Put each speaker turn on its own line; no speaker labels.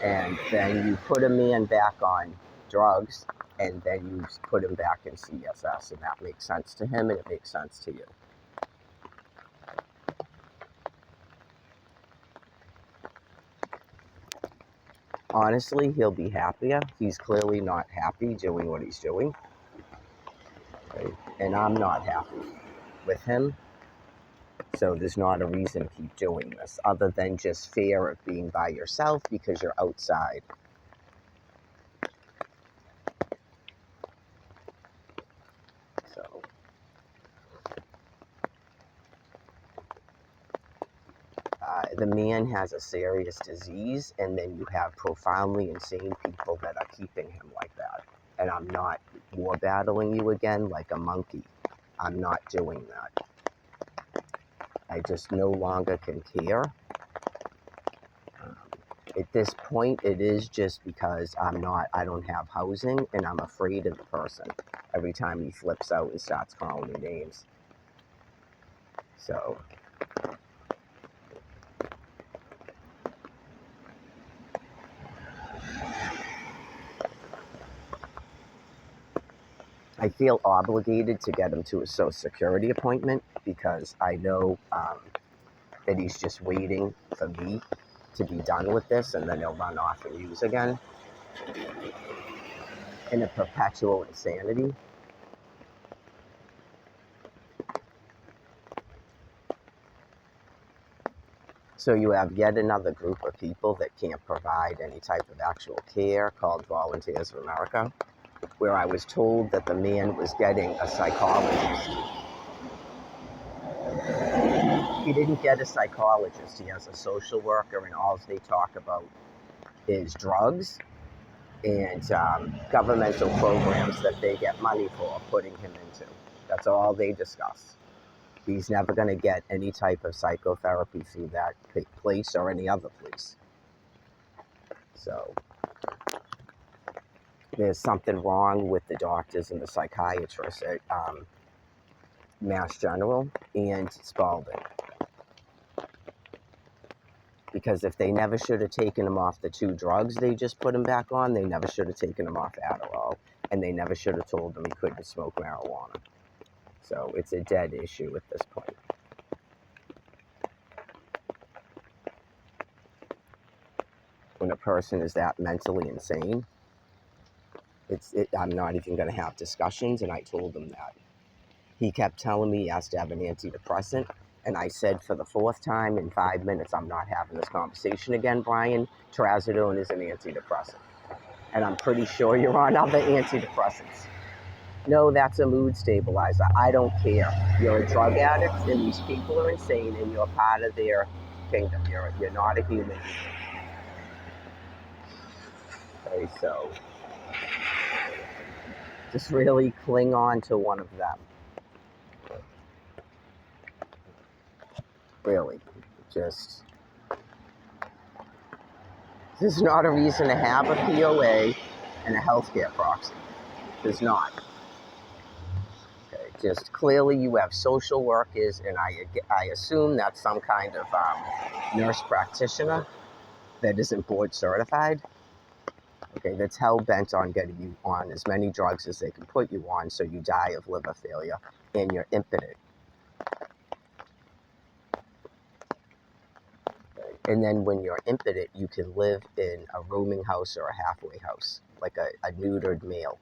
And then you put a man back on drugs, and then you put him back in CSS, and that makes sense to him, and it makes sense to you. Honestly, he'll be happier. He's clearly not happy doing what he's doing. Okay? And I'm not happy with him. So there's not a reason to keep doing this other than just fear of being by yourself because you're outside. So the man has a serious disease, and then you have profoundly insane people that are keeping him like that. And I'm not war battling you again like a monkey. I'm not doing that. I just no longer can care. At this point, it is just because I don't have housing, and I'm afraid of the person every time he flips out and starts calling me names. So I feel obligated to get him to a Social Security appointment because I know that he's just waiting for me to be done with this, and then he'll run off and use again in a perpetual insanity. So you have yet another group of people that can't provide any type of actual care called Volunteers of America, where I was told that the man was getting a psychologist. He didn't get a psychologist. He has a social worker, and all they talk about is drugs and governmental programs that they get money for putting him into. That's all they discuss. He's never going to get any type of psychotherapy through that place or any other place. So there's something wrong with the doctors and the psychiatrists at Mass General and Spaulding. Because if they never should have taken him off the 2 drugs they just put him back on, they never should have taken him off Adderall, and they never should have told him he couldn't smoke marijuana. So it's a dead issue at this point. When a person is that mentally insane, I'm not even going to have discussions, and I told him that. He kept telling me he has to have an antidepressant, and I said for the 4th time in 5 minutes, I'm not having this conversation again, Brian. Trazodone is an antidepressant. And I'm pretty sure you're on other antidepressants. No, that's a mood stabilizer. I don't care. You're a drug addict, and these people are insane, and you're part of their kingdom. You're not a human. Okay, so just really cling on to one of them. Really, just there's not a reason to have a POA and a healthcare proxy. There's not. Okay, just clearly you have social workers, and I assume that's some kind of nurse practitioner that isn't board certified. Okay, that's hell bent on getting you on as many drugs as they can put you on so you die of liver failure and you're impotent. And then when you're impotent, you can live in a rooming house or a halfway house, like a neutered male.